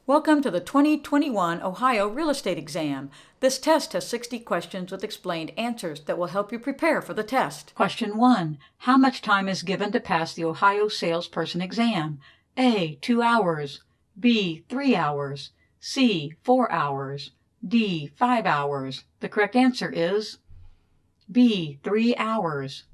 Welcome to the 2021 Ohio Real Estate Exam. This test has 60 questions with explained answers that will help you prepare for the test. Question 1. How much time is given to pass the Ohio Salesperson Exam? A. 2 hours. B. 3 hours. C. 4 hours. D. 5 hours. The correct answer is B. 3 hours.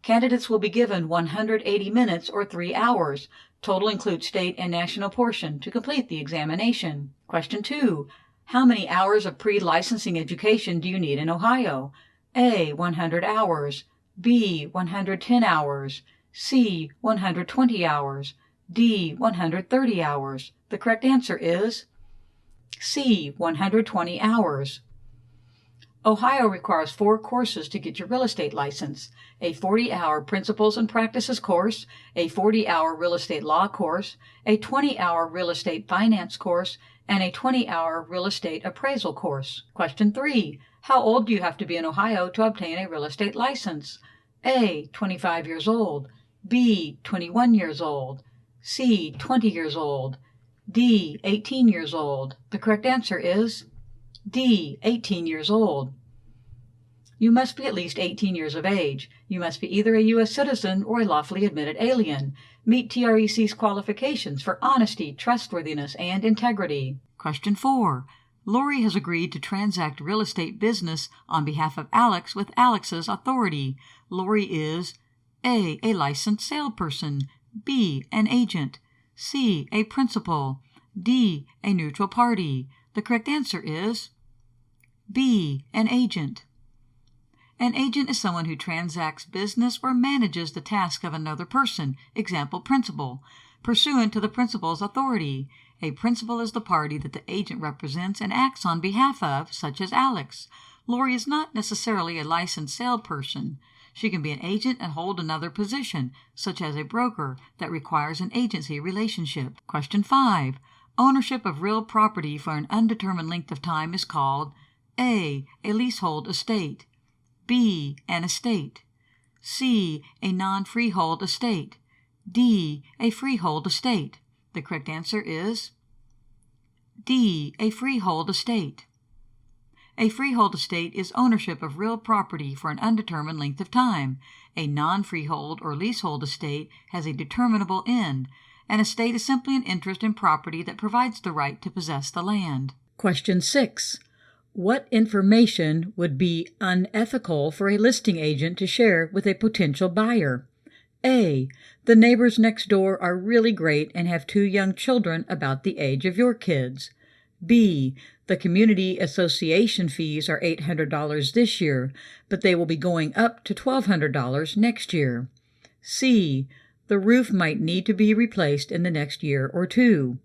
Candidates will be given 180 minutes or 3 hours. Total includes state and national portion to complete the examination. Question 2. How many hours of pre-licensing education do you need in Ohio? A. 100 hours. B. 110 hours. C. 120 hours. D. 130 hours. The correct answer is C. 120 hours. Ohio requires 4 courses to get your real estate license: a 40-hour Principles and Practices course, a 40-hour Real Estate Law course, a 20-hour Real Estate Finance course, and a 20-hour Real Estate Appraisal course. Question 3. How old do you have to be in Ohio to obtain a real estate license? A. 25 years old. B. 21 years old. C. 20 years old. D. 18 years old. The correct answer is D. 18 years old. You must be at least 18 years of age. You must be either a U.S. citizen or a lawfully admitted alien. Meet TREC's qualifications for honesty, trustworthiness, and integrity. Question 4. Lori has agreed to transact real estate business on behalf of Alex with Alex's authority. Lori is A. A licensed salesperson. B. An agent. C. A principal. D. A neutral party. The correct answer is B. An agent. An agent is someone who transacts business or manages the task of another person, example, principal, pursuant to the principal's authority. A principal is the party that the agent represents and acts on behalf of, such as Alex. Lori is not necessarily a licensed salesperson. She can be an agent and hold another position, such as a broker, that requires an agency relationship. Question 5. Ownership of real property for an undetermined length of time is called A. A leasehold estate. B. An estate. C. A non-freehold estate. D. A freehold estate. The correct answer is D. A freehold estate. A freehold estate is ownership of real property for an undetermined length of time. A non-freehold or leasehold estate has a determinable end. An estate is simply an interest in property that provides the right to possess the land. Question 6. What information would be unethical for a listing agent to share with a potential buyer? A. The neighbors next door are really great and have 2 young children about the age of your kids. B. The community association fees are $800 this year, but they will be going up to $1,200 next year. C. The roof might need to be replaced in the next year or 2.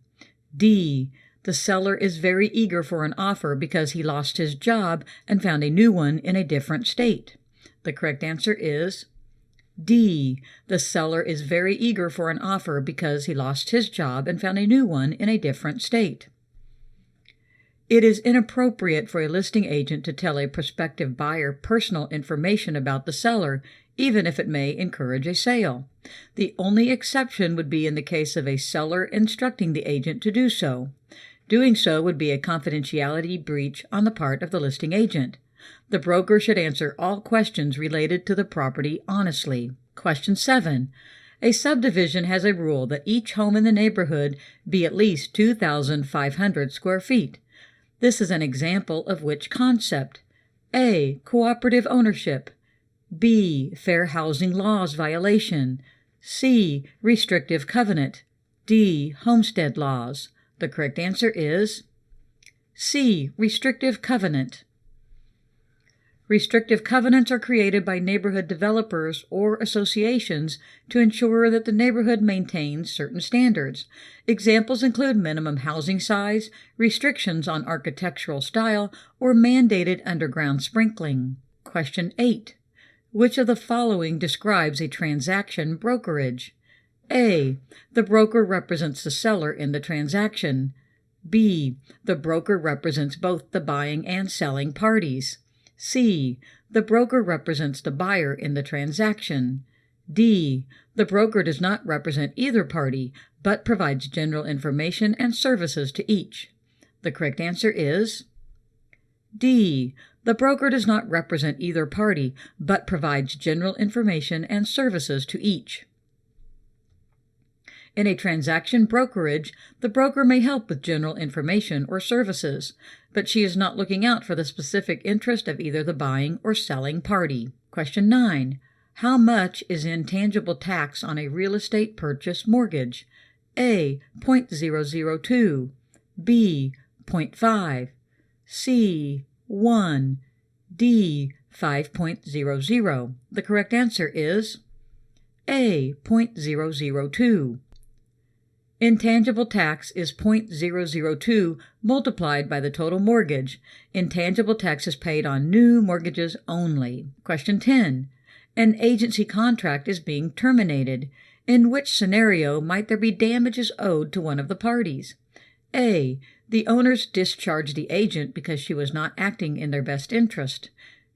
D. The seller is very eager for an offer because he lost his job and found a new one in a different state. The correct answer is D. The seller is very eager for an offer because he lost his job and found a new one in a different state. It is inappropriate for a listing agent to tell a prospective buyer personal information about the seller, even if it may encourage a sale. The only exception would be in the case of a seller instructing the agent to do so. Doing so would be a confidentiality breach on the part of the listing agent. The broker should answer all questions related to the property honestly. Question 7. A subdivision has a rule that each home in the neighborhood be at least 2,500 square feet. This is an example of which concept? A. Cooperative ownership. B. Fair housing laws violation. C. Restrictive covenant. D. Homestead laws. The correct answer is C. Restrictive covenant. Restrictive covenants are created by neighborhood developers or associations to ensure that the neighborhood maintains certain standards. Examples include minimum housing size, restrictions on architectural style, or mandated underground sprinkling. Question 8. Which of the following describes a transaction brokerage? A. The broker represents the seller in the transaction. B. The broker represents both the buying and selling parties. C. The broker represents the buyer in the transaction. D. The broker does not represent either party, but provides general information and services to each. The correct answer is D. The broker does not represent either party, but provides general information and services to each. In a transaction brokerage, the broker may help with general information or services, but she is not looking out for the specific interest of either the buying or selling party. Question 9. How much is intangible tax on a real estate purchase mortgage? A. 0.002, B. 0.5, C. 1, D. 5.00. The correct answer is A. 0.002. Intangible tax is 0.002 multiplied by the total mortgage. Intangible tax is paid on new mortgages only. Question 10. An agency contract is being terminated. In which scenario might there be damages owed to one of the parties? A. The owners discharge the agent because she was not acting in their best interest.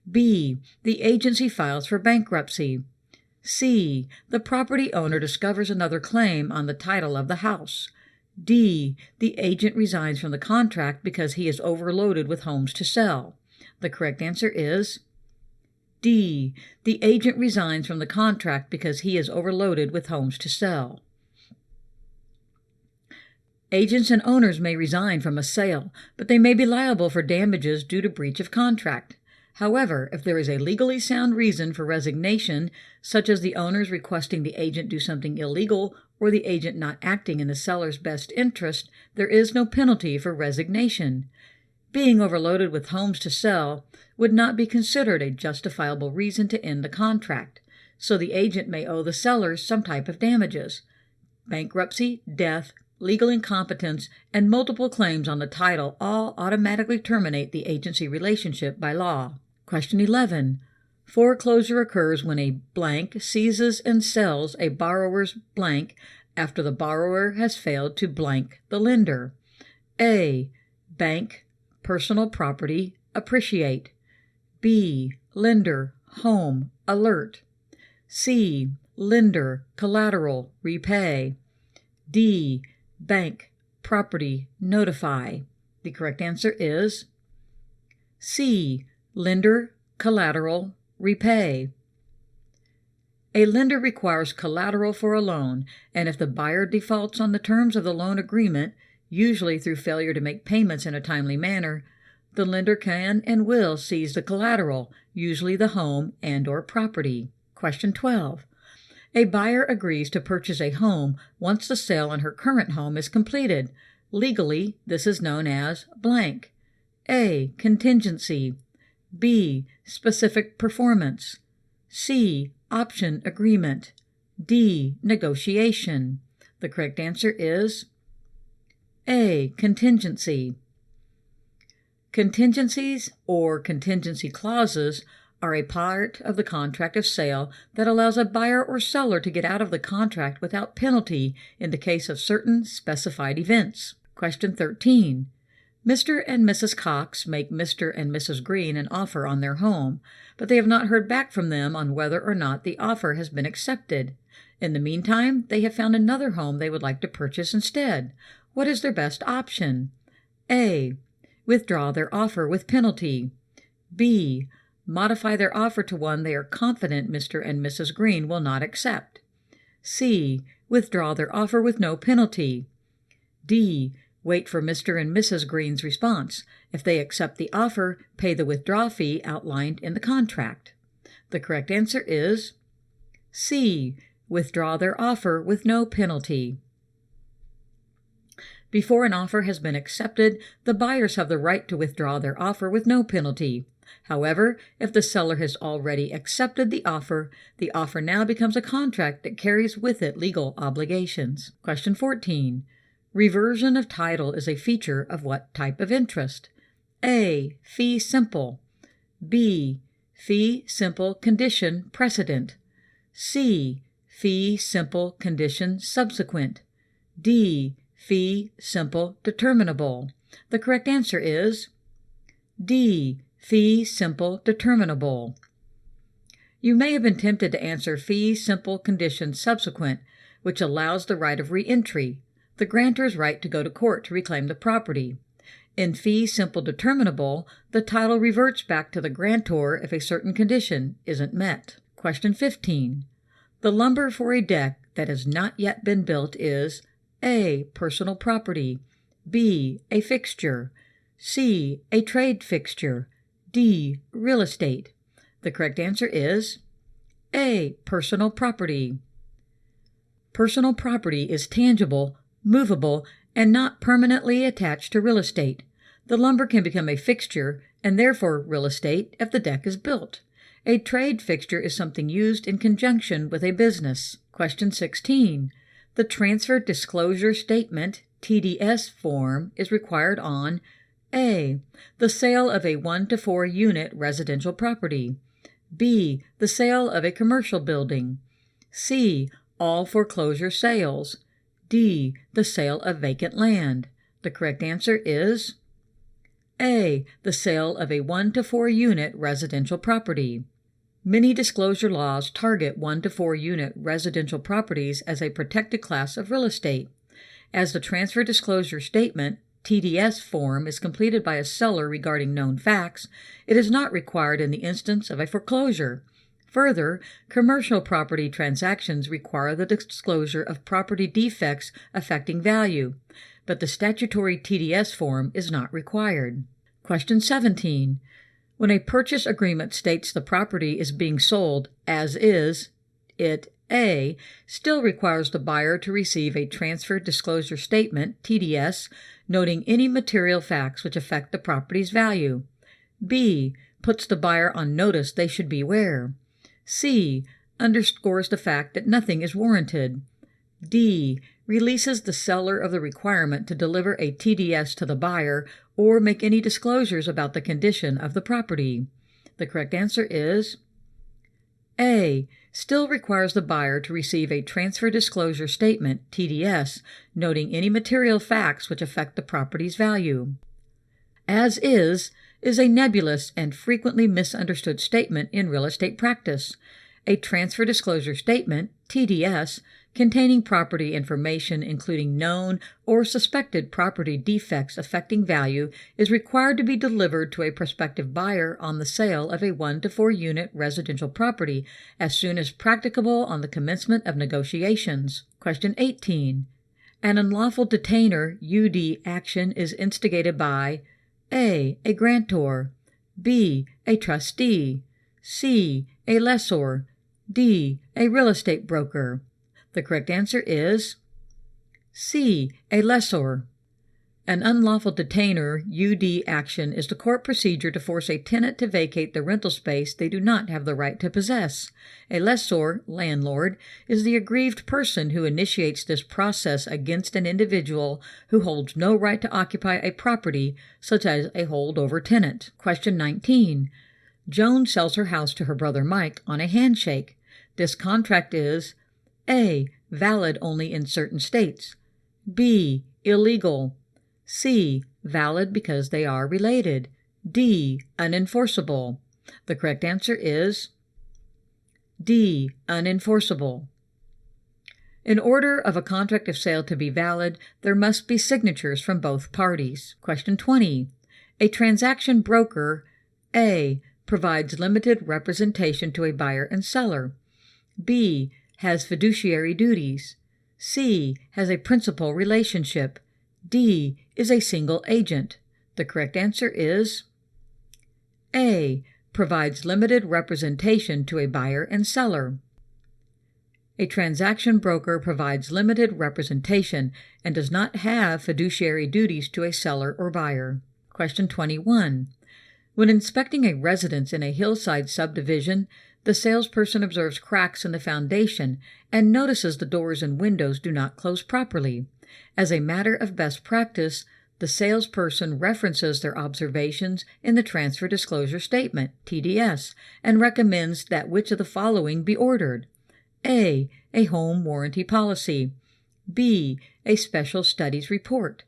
B. The agency files for bankruptcy. C. The property owner discovers another claim on the title of the house. D. The agent resigns from the contract because he is overloaded with homes to sell. The correct answer is D. The agent resigns from the contract because he is overloaded with homes to sell. Agents and owners may resign from a sale, but they may be liable for damages due to breach of contract. However, if there is a legally sound reason for resignation, such as the owners requesting the agent do something illegal or the agent not acting in the seller's best interest, there is no penalty for resignation. Being overloaded with homes to sell would not be considered a justifiable reason to end the contract, so the agent may owe the sellers some type of damages. Bankruptcy, death, legal incompetence, and multiple claims on the title all automatically terminate the agency relationship by law. Question 11. Foreclosure occurs when a blank seizes and sells a borrower's blank after the borrower has failed to blank the lender. A. Bank, personal property, appreciate. B. Lender, home, alert. C. Lender, collateral, repay. D. Bank, property, notify. The correct answer is C. Lender, collateral, repay. A lender requires collateral for a loan, and if the buyer defaults on the terms of the loan agreement, usually through failure to make payments in a timely manner, the lender can and will seize the collateral, usually the home and/or property. Question 12. A buyer agrees to purchase a home once the sale on her current home is completed. Legally, this is known as blank. A. Contingency. B. Specific performance. C. Option agreement. D. Negotiation. The correct answer is A. Contingency. Contingencies or contingency clauses are a part of the contract of sale that allows a buyer or seller to get out of the contract without penalty in the case of certain specified events. Question 13. Mr. and Mrs. Cox make Mr. and Mrs. Green an offer on their home, but they have not heard back from them on whether or not the offer has been accepted. In the meantime, they have found another home they would like to purchase instead. What is their best option? A. Withdraw their offer with penalty. B. Modify their offer to one they are confident Mr. and Mrs. Green will not accept. C. Withdraw their offer with no penalty. D. Wait for Mr. and Mrs. Green's response. If they accept the offer, pay the withdrawal fee outlined in the contract. The correct answer is C. Withdraw their offer with no penalty. Before an offer has been accepted, the buyers have the right to withdraw their offer with no penalty. However, if the seller has already accepted the offer now becomes a contract that carries with it legal obligations. Question 14. Reversion of title is a feature of what type of interest? A. Fee simple. B. Fee simple condition precedent. C. Fee simple condition subsequent. D. Fee simple determinable. The correct answer is D. Fee simple determinable. You may have been tempted to answer fee simple condition subsequent, which allows the right of re-entry, the grantor's right to go to court to reclaim the property. In fee simple determinable, the title reverts back to the grantor if a certain condition isn't met. Question 15. The lumber for a deck that has not yet been built is A. Personal property, B. A fixture, C. A trade fixture, D. Real estate. The correct answer is A. Personal property. Personal property is tangible, movable, and not permanently attached to real estate. The lumber can become a fixture and therefore real estate if the deck is built. A trade fixture is something used in conjunction with a business. Question 16. The Transfer Disclosure Statement, TDS form, is required on A. The sale of a 1 to 4 unit residential property, B. The sale of a commercial building, C. All foreclosure sales, D. The sale of vacant land. The correct answer is A. The sale of a 1 to 4 unit residential property. Many disclosure laws target 1 to 4 unit residential properties as a protected class of real estate. As the Transfer Disclosure Statement, TDS form, is completed by a seller regarding known facts, it is not required in the instance of a foreclosure. Further, commercial property transactions require the disclosure of property defects affecting value, but the statutory TDS form is not required. Question 17. When a purchase agreement states the property is being sold as is, it A. still requires the buyer to receive a Transfer Disclosure Statement, TDS, noting any material facts which affect the property's value. B. puts the buyer on notice they should beware. C. underscores the fact that nothing is warranted. D. releases the seller of the requirement to deliver a TDS to the buyer or make any disclosures about the condition of the property. The correct answer is A. Still requires the buyer to receive a Transfer Disclosure Statement, TDS, noting any material facts which affect the property's value. As is a nebulous and frequently misunderstood statement in real estate practice. A Transfer Disclosure Statement, TDS, containing property information including known or suspected property defects affecting value is required to be delivered to a prospective buyer on the sale of a 1 to 4 unit residential property as soon as practicable on the commencement of negotiations. Question 18. An unlawful detainer UD action is instigated by A. a grantor, B. a trustee, C. a lessor, D. a real estate broker. The correct answer is C. a lessor. An unlawful detainer UD action is the court procedure to force a tenant to vacate the rental space they do not have the right to possess. A lessor, landlord, is the aggrieved person who initiates this process against an individual who holds no right to occupy a property, such as a holdover tenant. Question 19. Joan sells her house to her brother Mike on a handshake. This contract is A. valid only in certain states, B. illegal, C. valid because they are related, D. unenforceable. The correct answer is D. unenforceable. In order of a contract of sale to be valid, there must be signatures from both parties. Question 20. A transaction broker, A. provides limited representation to a buyer and seller, B. has fiduciary duties, C. has a principal relationship, D. is a single agent. The correct answer is A. provides limited representation to a buyer and seller. A transaction broker provides limited representation and does not have fiduciary duties to a seller or buyer. Question 21. When inspecting a residence in a hillside subdivision, the salesperson observes cracks in the foundation and notices the doors and windows do not close properly. As a matter of best practice, the salesperson references their observations in the Transfer Disclosure Statement, TDS, and recommends that which of the following be ordered: A. a home warranty policy, B. a special studies report,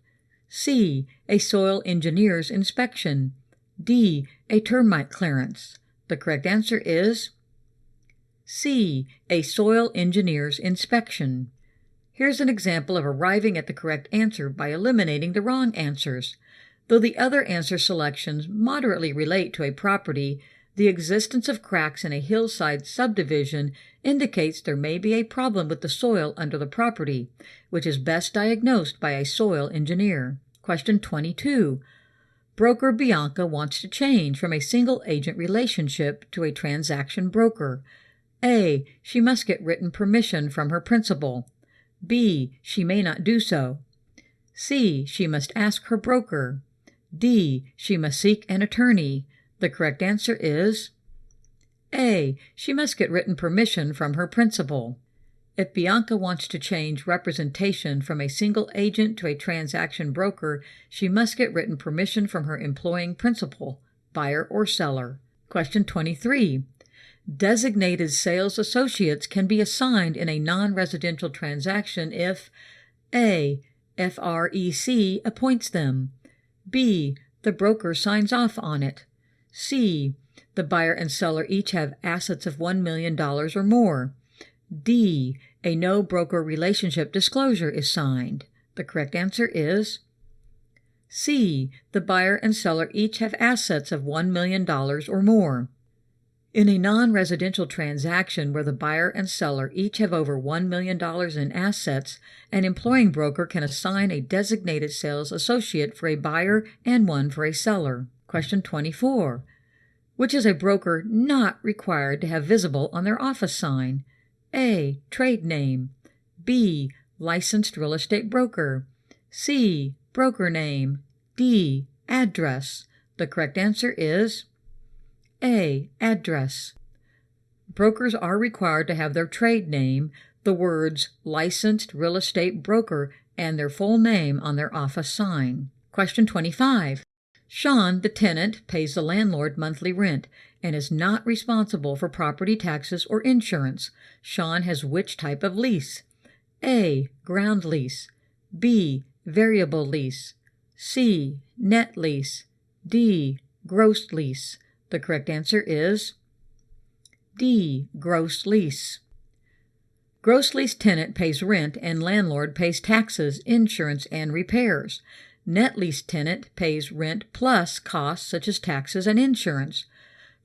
C. a soil engineer's inspection, D. a termite clearance. The correct answer is C. A soil engineer's inspection. Here's an example of arriving at the correct answer by eliminating the wrong answers. Though the other answer selections moderately relate to a property, the existence of cracks in a hillside subdivision indicates there may be a problem with the soil under the property, which is best diagnosed by a soil engineer. Question 22. Broker Bianca wants to change from a single-agent relationship to a transaction broker. A. She must get written permission from her principal. B. She may not do so. C. She must ask her broker. D. She must seek an attorney. The correct answer is A. She must get written permission from her principal. If Bianca wants to change representation from a single agent to a transaction broker, she must get written permission from her employing principal, buyer or seller. Question 23. Designated sales associates can be assigned in a non-residential transaction if A. FREC appoints them. B. The broker signs off on it. C. The buyer and seller each have assets of $1 million or more. D. A no-broker relationship disclosure is signed. The correct answer is C. The buyer and seller each have assets of $1 million or more. In a non-residential transaction where the buyer and seller each have over $1 million in assets, an employing broker can assign a designated sales associate for a buyer and one for a seller. Question 24. Which is a broker not required to have visible on their office sign? A. Trade name. B. Licensed real estate broker. C. Broker name. D. Address. The correct answer is A. Address. Brokers are required to have their trade name, the words licensed real estate broker, and their full name on their office sign. Question 25. Sean, the tenant, pays the landlord monthly rent and is not responsible for property taxes or insurance. Sean has which type of lease? A. Ground lease. B. Variable lease. C. Net lease. D. Gross lease. The correct answer is D. Gross lease. Gross lease tenant pays rent and landlord pays taxes, insurance, and repairs. Net lease tenant pays rent plus costs such as taxes and insurance.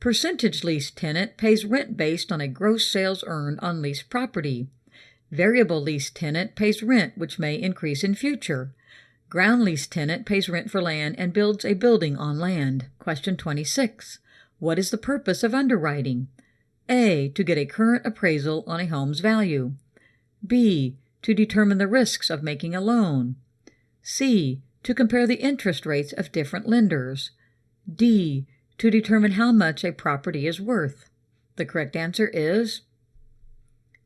Percentage lease tenant pays rent based on a gross sales earned on leased property. Variable lease tenant pays rent which may increase in future. Ground lease tenant pays rent for land and builds a building on land. Question 26. What is the purpose of underwriting? A. To get a current appraisal on a home's value. B. To determine the risks of making a loan. C. To compare the interest rates of different lenders. D. To determine how much a property is worth. The correct answer is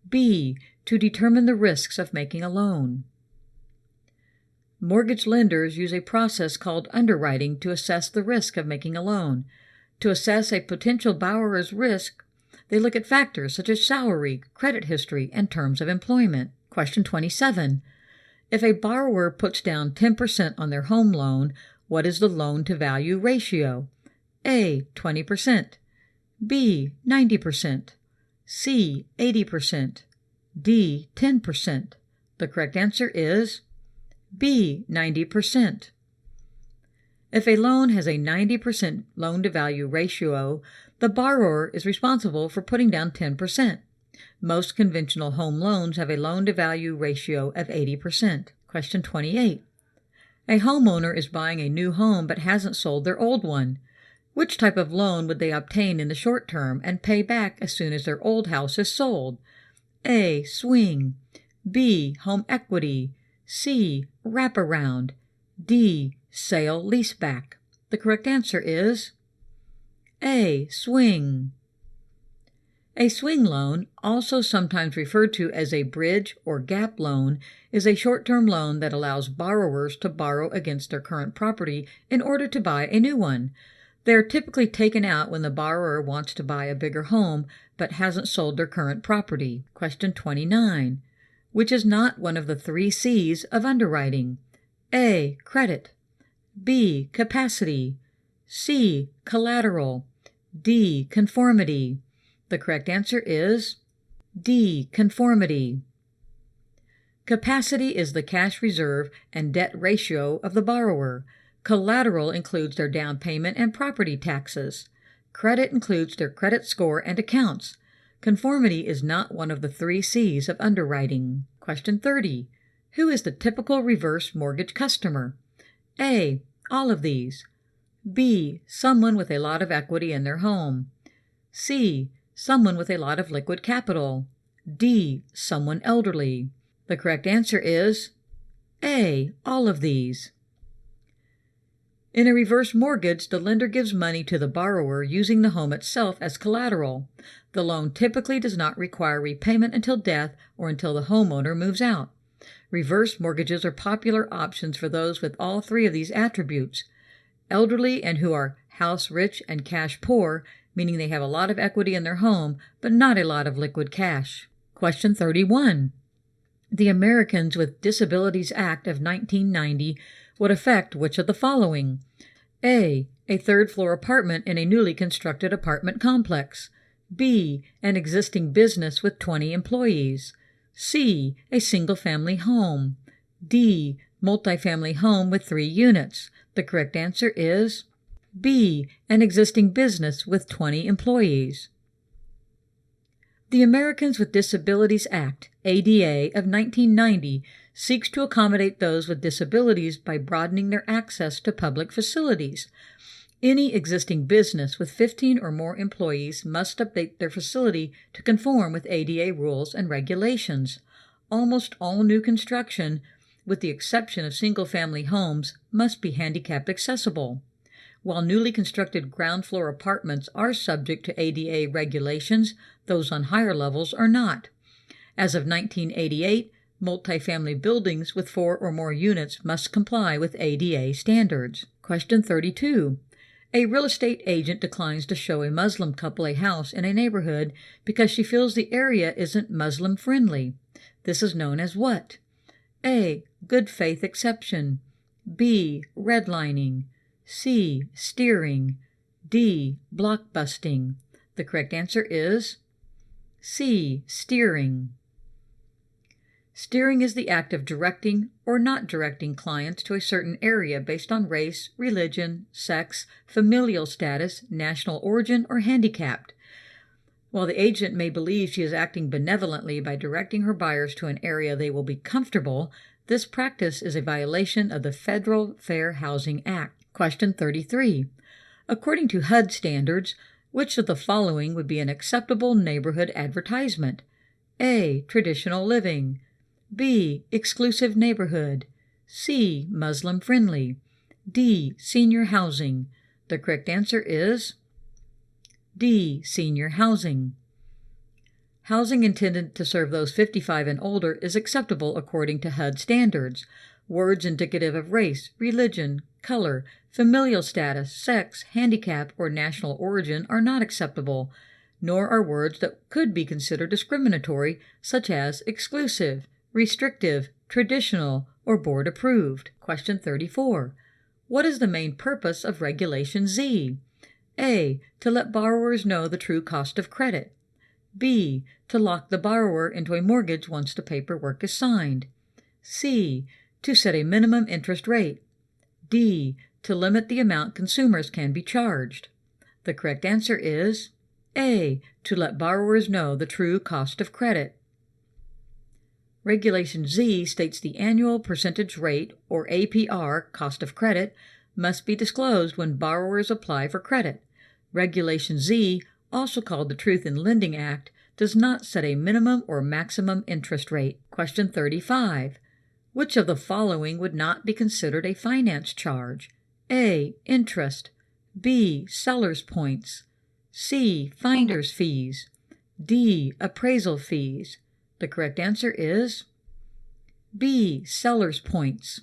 B. To determine the risks of making a loan. Mortgage lenders use a process called underwriting to assess the risk of making a loan. To assess a potential borrower's risk, they look at factors such as salary, credit history, and terms of employment. Question 27. If a borrower puts down 10% on their home loan, what is the loan-to-value ratio? A. 20%. B. 90%. C. 80%. D. 10%. The correct answer is B. 90%. If a loan has a 90% loan-to-value ratio, the borrower is responsible for putting down 10%. Most conventional home loans have a loan-to-value ratio of 80%. Question 28. A homeowner is buying a new home but hasn't sold their old one. Which type of loan would they obtain in the short term and pay back as soon as their old house is sold? A. Swing. B. Home equity. C. Wraparound. D. Sale leaseback. The correct answer is A. Swing. A swing loan, also sometimes referred to as a bridge or gap loan, is a short-term loan that allows borrowers to borrow against their current property in order to buy a new one. They are typically taken out when the borrower wants to buy a bigger home but hasn't sold their current property. Question 29. Which is not one of the 3 C's of underwriting? A. Credit. B. Capacity. C. Collateral. D. Conformity. The correct answer is D. Conformity. Capacity is the cash reserve and debt ratio of the borrower. Collateral includes their down payment and property taxes. Credit includes their credit score and accounts. Conformity is not one of the 3 C's of underwriting. Question 30. Who is the typical reverse mortgage customer? A. All of these. B. Someone with a lot of equity in their home. C. Someone with a lot of liquid capital. D. Someone elderly. The correct answer is A. All of these. In a reverse mortgage, the lender gives money to the borrower using the home itself as collateral. The loan typically does not require repayment until death or until the homeowner moves out. Reverse mortgages are popular options for those with all 3 of these attributes: elderly and who are house rich and cash poor, meaning they have a lot of equity in their home but not a lot of liquid cash. Question 31. The Americans with Disabilities Act of 1990 would affect which of the following? A. A third-floor apartment in a newly constructed apartment complex. B. An existing business with 20 employees. C. A single-family home. D. Multifamily home with 3 units. The correct answer is B. An existing business with 20 employees. The Americans with Disabilities Act, ADA, of 1990 seeks to accommodate those with disabilities by broadening their access to public facilities. Any existing business with 15 or more employees must update their facility to conform with ADA rules and regulations. Almost all new construction, with the exception of single-family homes, must be handicap accessible. While newly constructed ground-floor apartments are subject to ADA regulations, those on higher levels are not. As of 1988, multifamily buildings with 4 or more units must comply with ADA standards. Question 32. A real estate agent declines to show a Muslim couple a house in a neighborhood because she feels the area isn't Muslim-friendly. This is known as what? A. Good faith exception. B. Redlining. C. Steering. D. Blockbusting. The correct answer is C. Steering. Steering is the act of directing or not directing clients to a certain area based on race, religion, sex, familial status, national origin, or handicapped. While the agent may believe she is acting benevolently by directing her buyers to an area they will be comfortable, this practice is a violation of the Federal Fair Housing Act. Question 33. According to HUD standards, which of the following would be an acceptable neighborhood advertisement? A. Traditional living. B. Exclusive neighborhood. C. Muslim-friendly. D. Senior housing. The correct answer is D. Senior housing. Housing intended to serve those 55 and older is acceptable according to HUD standards. Words indicative of race, religion, color, familial status, sex, handicap, or national origin are not acceptable, nor are words that could be considered discriminatory, such as exclusive, restrictive, traditional, or board approved. Question 34. What is the main purpose of Regulation Z? A. To let borrowers know the true cost of credit. B. To lock the borrower into a mortgage once the paperwork is signed. C. To set a minimum interest rate. D. To limit the amount consumers can be charged. The correct answer is A. To let borrowers know the true cost of credit. Regulation Z states the annual percentage rate, or APR, cost of credit, must be disclosed when borrowers apply for credit. Regulation Z, also called the Truth in Lending Act, does not set a minimum or maximum interest rate. Question 35. Which of the following would not be considered a finance charge? A. Interest. B. Seller's points. C. Finder's fees. D. Appraisal fees. The correct answer is B. Seller's points.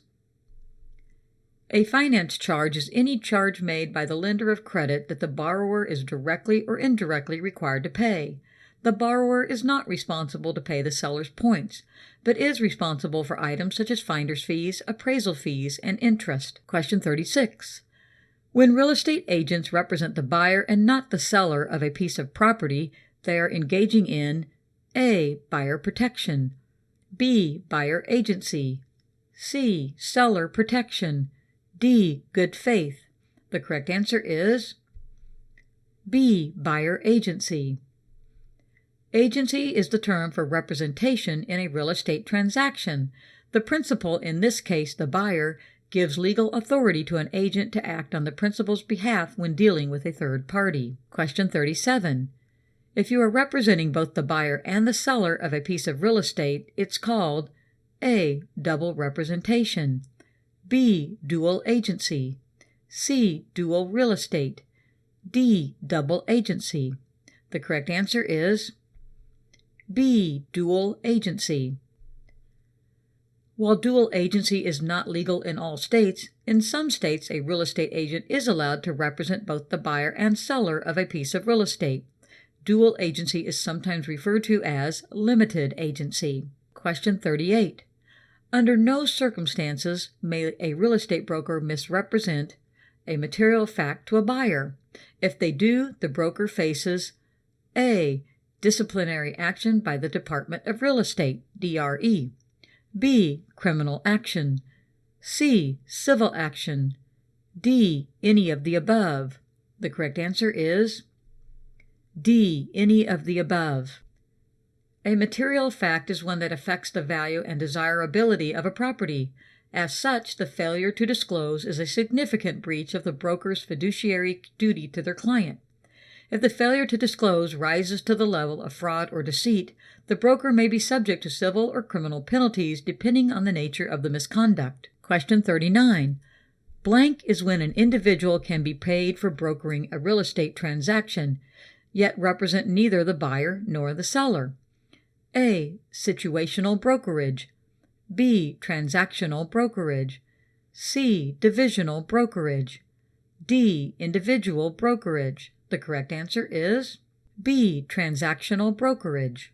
A finance charge is any charge made by the lender of credit that the borrower is directly or indirectly required to pay. The borrower is not responsible to pay the seller's points, but is responsible for items such as finder's fees, appraisal fees, and interest. Question 36. When real estate agents represent the buyer and not the seller of a piece of property, they are engaging in A. Buyer protection. B. Buyer agency. C. Seller protection. D. Good faith. The correct answer is B. Buyer agency. Agency is the term for representation in a real estate transaction. The principal, in this case the buyer, gives legal authority to an agent to act on the principal's behalf when dealing with a third party. Question 37. If you are representing both the buyer and the seller of a piece of real estate, it's called A. Double representation. B. Dual agency. C. Dual real estate. D. Double agency. The correct answer is B. Dual agency. While dual agency is not legal in all states, in some states a real estate agent is allowed to represent both the buyer and seller of a piece of real estate. Dual agency is sometimes referred to as limited agency. Question 38. Under no circumstances may a real estate broker misrepresent a material fact to a buyer. If they do, the broker faces A. Disciplinary action by the Department of Real Estate, DRE. B. Criminal action. C. Civil action. D. Any of the above. The correct answer is D. Any of the above. A material fact is one that affects the value and desirability of a property. As such, the failure to disclose is a significant breach of the broker's fiduciary duty to their client. If the failure to disclose rises to the level of fraud or deceit, the broker may be subject to civil or criminal penalties depending on the nature of the misconduct. Question 39. Blank is when an individual can be paid for brokering a real estate transaction, yet represent neither the buyer nor the seller. A. Situational brokerage. B. Transactional brokerage. C. Divisional brokerage. D. Individual brokerage. The correct answer is B. Transactional brokerage.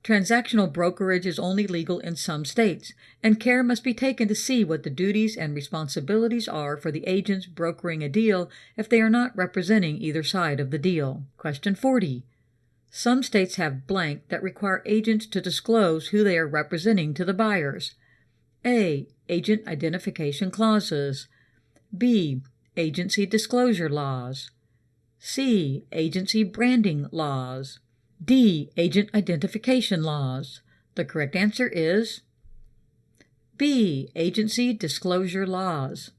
Transactional brokerage is only legal in some states, and care must be taken to see what the duties and responsibilities are for the agents brokering a deal if they are not representing either side of the deal. Question 40. Some states have blank that require agents to disclose who they are representing to the buyers. A. Agent identification clauses. B. Agency disclosure laws. C. Agency branding laws. D. Agent identification laws. The correct answer is B. Agency disclosure laws.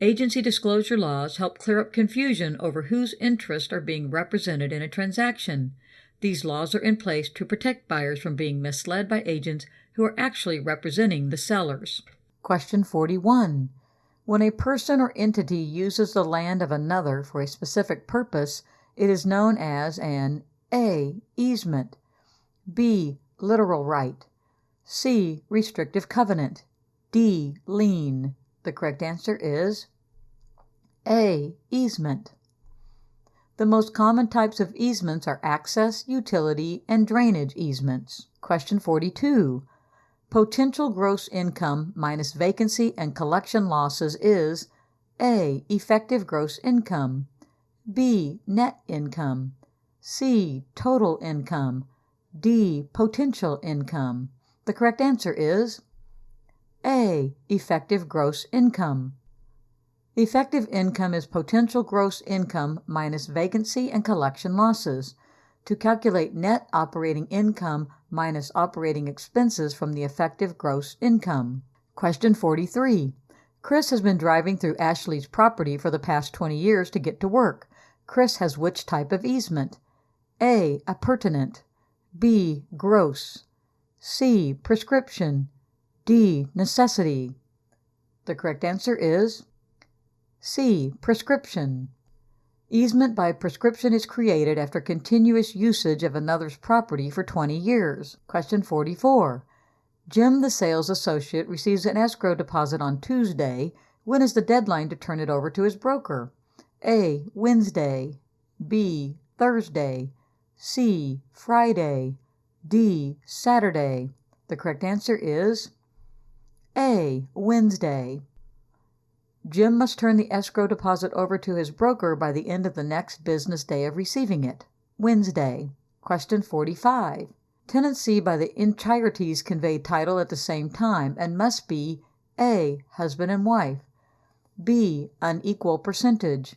Agency disclosure laws help clear up confusion over whose interests are being represented in a transaction. These laws are in place to protect buyers from being misled by agents who are actually representing the sellers. Question 41. When a person or entity uses the land of another for a specific purpose, it is known as an A. Easement. B. Literal right. C. Restrictive covenant. D. Lien. The correct answer is A. Easement. The most common types of easements are access, utility, and drainage easements. Question 42. Potential gross income minus vacancy and collection losses is A. Effective gross income. B. Net income. C. Total income. D. Potential income. The correct answer is A. Effective gross income. Effective income is potential gross income minus vacancy and collection losses. To calculate net operating income minus operating expenses from the effective gross income. Question 43. Chris has been driving through Ashley's property for the past 20 years to get to work. Chris has which type of easement? A. Appurtenant. B. Gross. C. Prescription. D. Necessity. The correct answer is C. Prescription. Easement by prescription is created after continuous usage of another's property for 20 years. Question 44. Jim, the sales associate, receives an escrow deposit on Tuesday. When is the deadline to turn it over to his broker? A. Wednesday. B. Thursday. C. Friday. D. Saturday. The correct answer is A. Wednesday. Jim must turn the escrow deposit over to his broker by the end of the next business day of receiving it, Wednesday. Question 45. Tenancy by the entireties convey title at the same time and must be A. Husband and wife, B. Unequal percentage,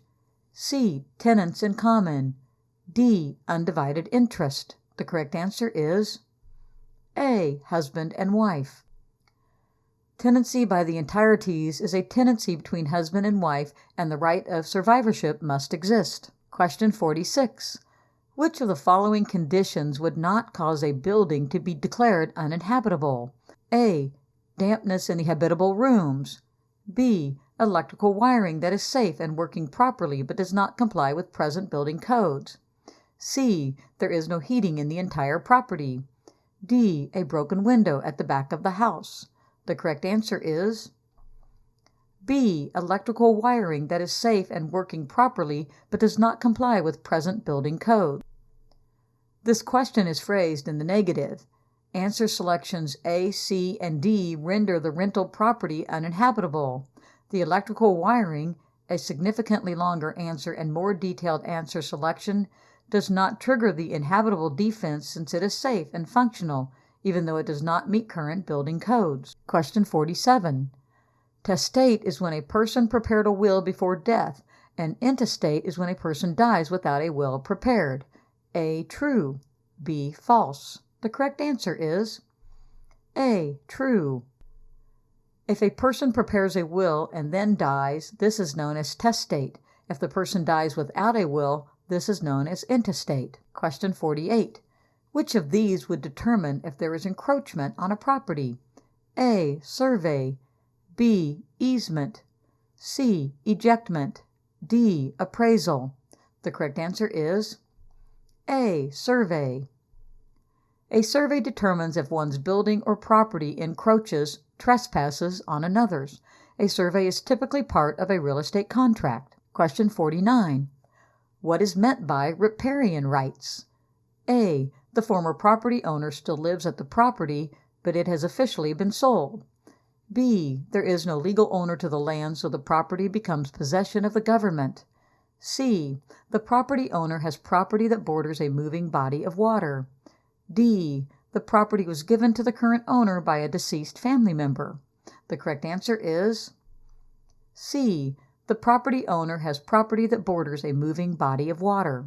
C. Tenants in common, D. Undivided interest. The correct answer is A. Husband and wife. Tenancy by the entireties is a tenancy between husband and wife, and the right of survivorship must exist. Question 46. Which of the following conditions would not cause a building to be declared uninhabitable? A. Dampness in the habitable rooms. B. Electrical wiring that is safe and working properly but does not comply with present building codes. C. There is no heating in the entire property. D. A broken window at the back of the house. The correct answer is B. Electrical wiring that is safe and working properly but does not comply with present building code. This question is phrased in the negative. Answer selections A, C, and D render the rental property uninhabitable. The electrical wiring, a significantly longer answer and more detailed answer selection, does not trigger the inhabitable defense since it is safe and functional, even though it does not meet current building codes. Question 47. Testate is when a person prepared a will before death, and intestate is when a person dies without a will prepared. A. True. B. False. The correct answer is A. True. If a person prepares a will and then dies, this is known as testate. If the person dies without a will, this is known as intestate. Question 48. Which of these would determine if there is encroachment on a property? A. Survey, B. Easement, C. Ejectment, D. Appraisal. The correct answer is A. Survey. A survey determines if one's building or property encroaches, trespasses on another's. A survey is typically part of a real estate contract. Question 49. What is meant by riparian rights? A. The former property owner still lives at the property, but it has officially been sold. B. There is no legal owner to the land, so the property becomes possession of the government. C. The property owner has property that borders a moving body of water. D. The property was given to the current owner by a deceased family member. The correct answer is C. The property owner has property that borders a moving body of water.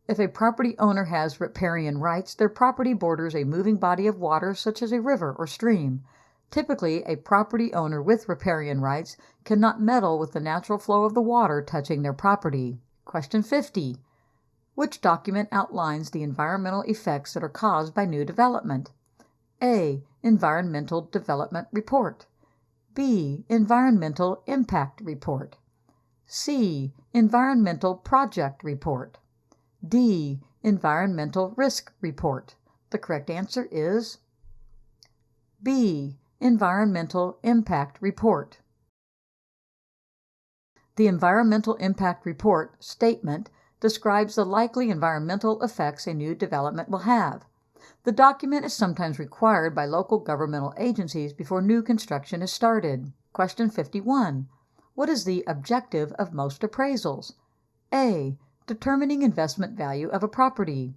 If a property owner has riparian rights, their property borders a moving body of water such as a river or stream. Typically, a property owner with riparian rights cannot meddle with the natural flow of the water touching their property. Question 50. Which document outlines the environmental effects that are caused by new development? A. Environmental Development Report. B. Environmental Impact Report. C. Environmental Project Report. D. Environmental Risk Report. The correct answer is B. Environmental Impact Report. The Environmental Impact Report statement describes the likely environmental effects a new development will have. The document is sometimes required by local governmental agencies before new construction is started. Question 51. What is the objective of most appraisals? A. Determining investment value of a property.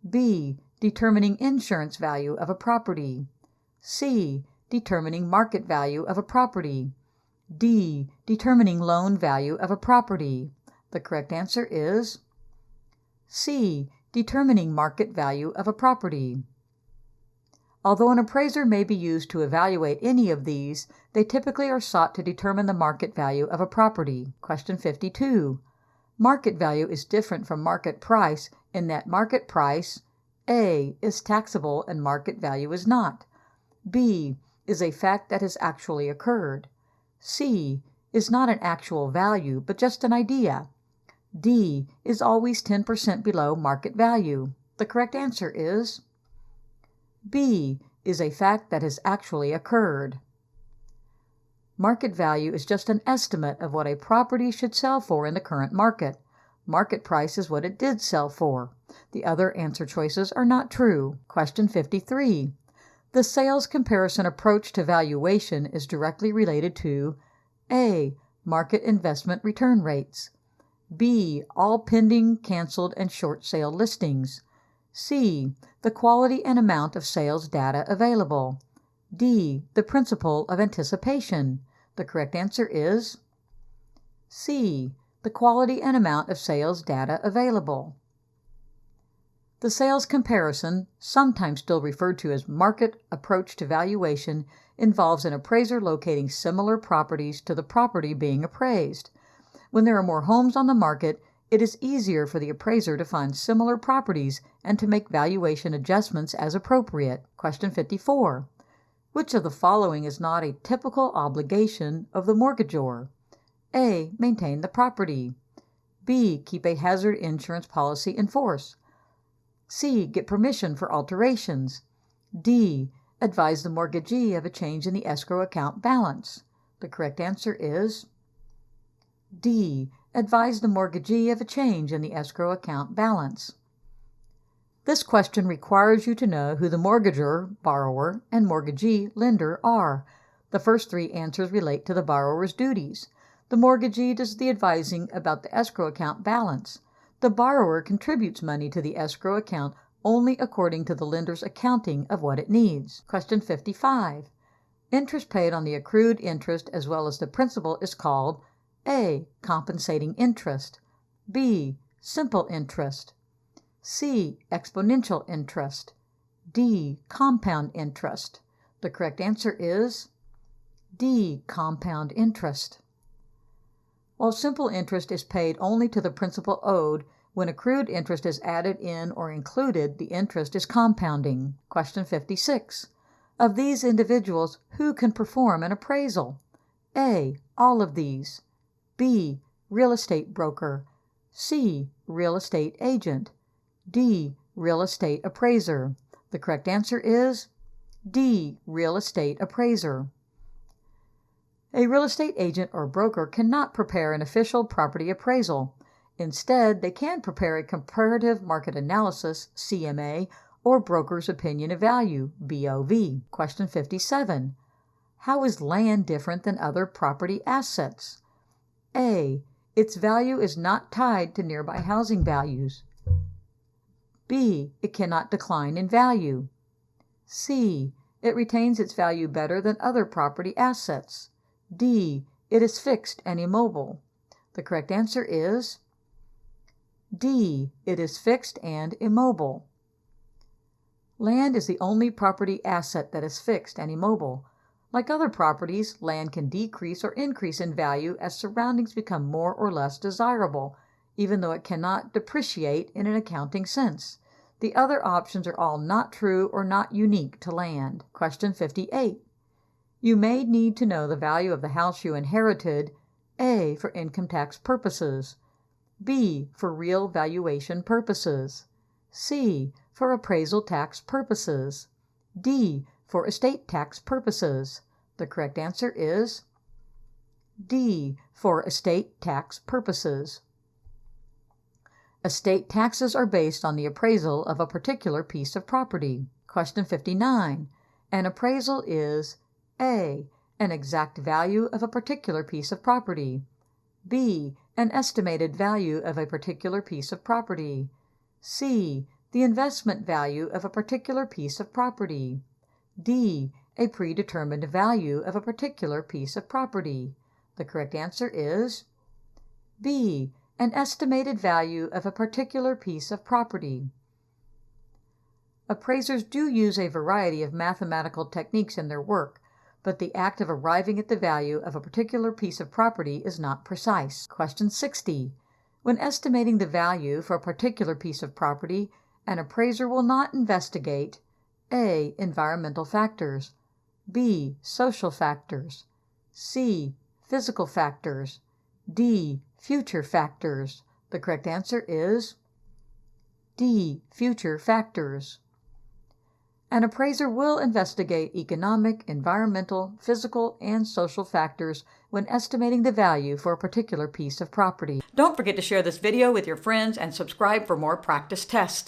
B. Determining insurance value of a property. C. Determining market value of a property. D. Determining loan value of a property. The correct answer is C. Determining market value of a property. Although an appraiser may be used to evaluate any of these, they typically are sought to determine the market value of a property. Question 52. Market value is different from market price in that market price A. is taxable and market value is not. B. is a fact that has actually occurred. C. is not an actual value, but just an idea. D. is always 10% below market value. The correct answer is B. is a fact that has actually occurred. Market value is just an estimate of what a property should sell for in the current market. Market price is what it did sell for. The other answer choices are not true. Question 53. The sales comparison approach to valuation is directly related to A. Market investment return rates. B. All pending, canceled, and short sale listings. C. The quality and amount of sales data available. D. The principle of anticipation. The correct answer is C. The quality and amount of sales data available. The sales comparison, sometimes still referred to as market approach to valuation, involves an appraiser locating similar properties to the property being appraised. When there are more homes on the market, it is easier for the appraiser to find similar properties and to make valuation adjustments as appropriate. Question 54. Which of the following is not a typical obligation of the mortgagor? A. Maintain the property. B. Keep a hazard insurance policy in force. C. Get permission for alterations. D. Advise the mortgagee of a change in the escrow account balance. The correct answer is D. Advise the mortgagee of a change in the escrow account balance. This question requires you to know who the mortgagor, borrower, and mortgagee, lender, are. The first three answers relate to the borrower's duties. The mortgagee does the advising about the escrow account balance. The borrower contributes money to the escrow account only according to the lender's accounting of what it needs. Question 55. Interest paid on the accrued interest as well as the principal is called A. Compensating interest. B. Simple interest. C. Exponential interest. D. Compound interest. The correct answer is D. Compound interest. While simple interest is paid only to the principal owed, when accrued interest is added in or included, the interest is compounding. Question 56. Of these individuals, who can perform an appraisal? A. All of these. B. Real estate broker. C. Real estate agent. D. Real estate appraiser. The correct answer is D. Real estate appraiser. A real estate agent or broker cannot prepare an official property appraisal. Instead, they can prepare a comparative market analysis, CMA, or broker's opinion of value, BOV. Question 57. How is land different than other property assets? A. Its value is not tied to nearby housing values. B. It cannot decline in value. C. It retains its value better than other property assets. D. It is fixed and immobile. The correct answer is D. It is fixed and immobile. Land is the only property asset that is fixed and immobile. Like other properties, land can decrease or increase in value as surroundings become more or less desirable, even though it cannot depreciate in an accounting sense. The other options are all not true or not unique to land. Question 58. You may need to know the value of the house you inherited, A. For income tax purposes, B. For real valuation purposes, C. For appraisal tax purposes, D. For estate tax purposes. The correct answer is D. For estate tax purposes. Estate taxes are based on the appraisal of a particular piece of property. Question 59. An appraisal is A. An exact value of a particular piece of property. B. An estimated value of a particular piece of property. C. The investment value of a particular piece of property. D. A predetermined value of a particular piece of property. The correct answer is B. An estimated value of a particular piece of property. Appraisers do use a variety of mathematical techniques in their work, but the act of arriving at the value of a particular piece of property is not precise. Question 60. When estimating the value for a particular piece of property, an appraiser will not investigate A. Environmental factors, B. Social factors, C. Physical factors, D. Future factors. The correct answer is D. Future factors. An appraiser will investigate economic, environmental, physical, and social factors when estimating the value for a particular piece of property. Don't forget to share this video with your friends and subscribe for more practice tests.